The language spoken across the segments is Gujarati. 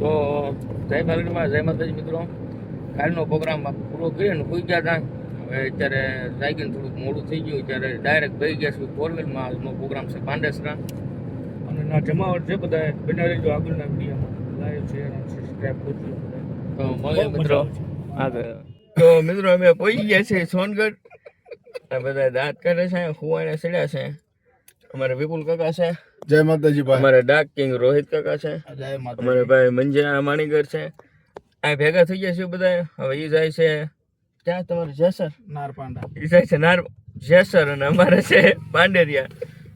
તો જય માલડીમાં જય માતાજી મિત્રો. કાલનો પ્રોગ્રામ પૂરો કર્યો ને કોઈ ગયા હતા. હવે અત્યારે જાગીને થોડુંક મોડું થઈ ગયું, ત્યારે ડાયરેક્ટ ભાઈ ગયા છું ફોરવેલમાં. આજનો પ્રોગ્રામ છે પાંડેસરા અને ના જમાવટ છે. બધા બનાવી જો આગળના વિડીયોમાં લાઈવ છે અને સબસ્ક્રાઈબ કરજો. તો મળીએ મિત્રો આગળ. તો મિત્રો અમે પહોંચી ગયા છે સોનગઢ. બધા દાંત કરે છે, ખુવાઈને ચડ્યા છે. અમારે વિપુલ કાકા છે, જય માતાજી ભાઈ. અમારે ડાક કિંગ રોહિત કાકા છે, જય માતાજી. અમારે ભાઈ મંજીરા માણીગર છે. આ ભેગા થઈ ગયા છે બધા. હવે એ જાય છે ક્યાં તમારે જેસર નારપાંડા, એ જાય છે નાર જેસર અને અમારે છે પાંડેરિયા.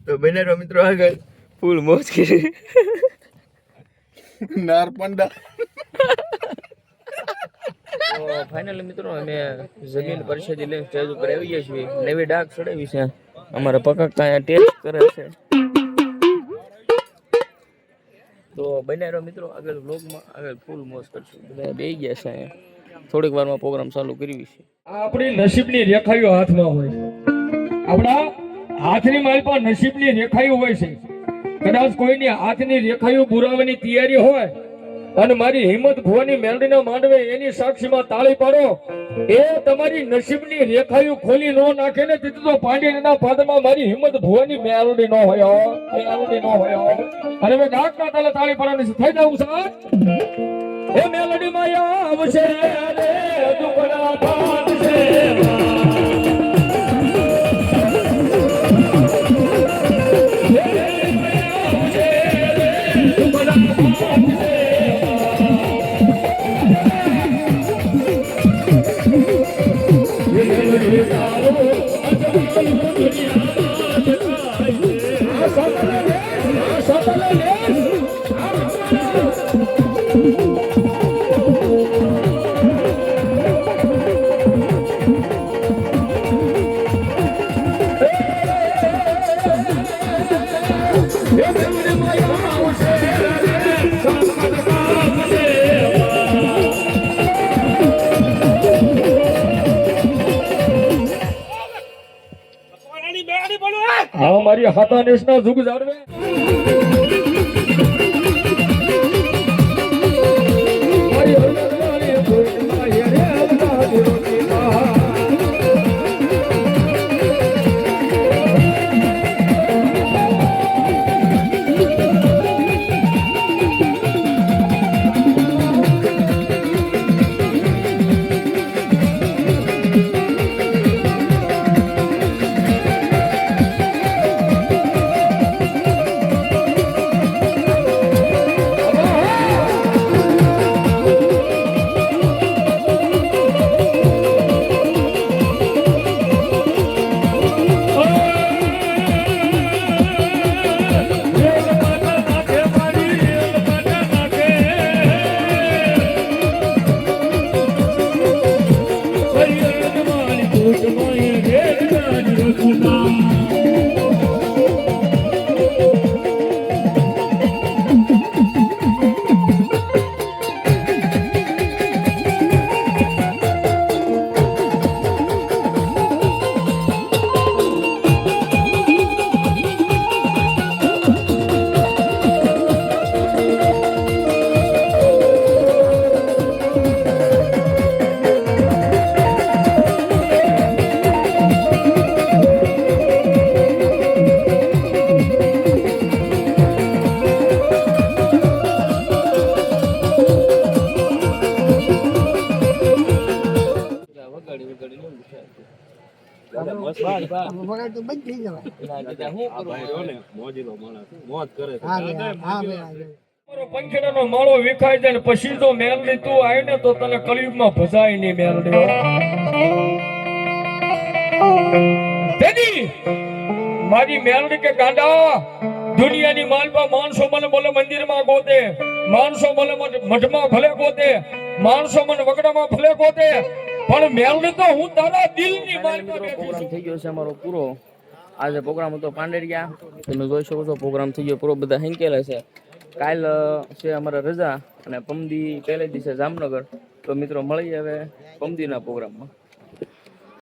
તો બનેરો મિત્રો આગળ ફૂલ મોજ કરી. નારપાંડા. તો ફાઇનલી મિત્રો અમે જમીન પરિષદી લઈને સ્ટેજ ઉપર આવી ગયા છીએ. નવી ડાક ચડાવી છે. અમારા પકડતા અહીંયા ટેસ્ટ કરે છે. તો બનેરો મિત્રો આગળ વ્લોગમાં આગળ ફૂલ મોજ કરશું. બધા બેસી ગયા છે અહીંયા. થોડીક વારમાં પ્રોગ્રામ ચાલુ કરવી છે. આપણી નસીબની રેખાઓ હાથમાં હોય. આપણા હાથની માલપા નસીબની રેખાઓ હોય છે. કદાચ કોઈની હાથની રેખાઓ પુરાવાની તૈયારી હોય અને મારી હિંમત ભુવાની મેલડીના માંડવે એની સાક્ષીમાં તાળી પાડો. એ તમારી નસીબની રેખાઓ ખોલી ન નાખે ને તેથી તો પાંડેરીના પાદરમાં મારી હિંમત ભુવાની મેલડી ન હોય, મેલડી ન હોય. અને મેં ડાકના તાલે તાળી પાડવાની છે. થઈ જાઉં સાહેબ. એ મેલડી માં આવશે રે દુપડા ભાંગશે. હા મારી હાથા દેશના જુગ જાળવે. પંખીડાનો માળો વિખાય જાય પછી જો મેલડી તું આવી ને તો તને કળિયુગમાં ભસાય નહીં મેલડી. મારી મેલડી કે ગાંડા દુનિયાની માલપા માણસો મને બોલે મંદિરમાં ગોતે, માણસો મને મઠમાં ભલે ગોતે, માણસો મને વગડામાં ભલે ગોતે, પણ મેલડી તો હું તારા દિલની માલપા પ્રોગ્રામ થઈ ગયો છે અમારો પૂરો. આજે પ્રોગ્રામ હતો પાંડેરિયા. તમે જોઈ શકો છો પ્રોગ્રામ થઈ ગયો પૂરો. બધા હેંકેલા છે. કાલ છે અમારે રજા અને પમદી પહેલે દિવસે જામનગર. તો મિત્રો મળીએ હવે પમદીના પ્રોગ્રામમાં.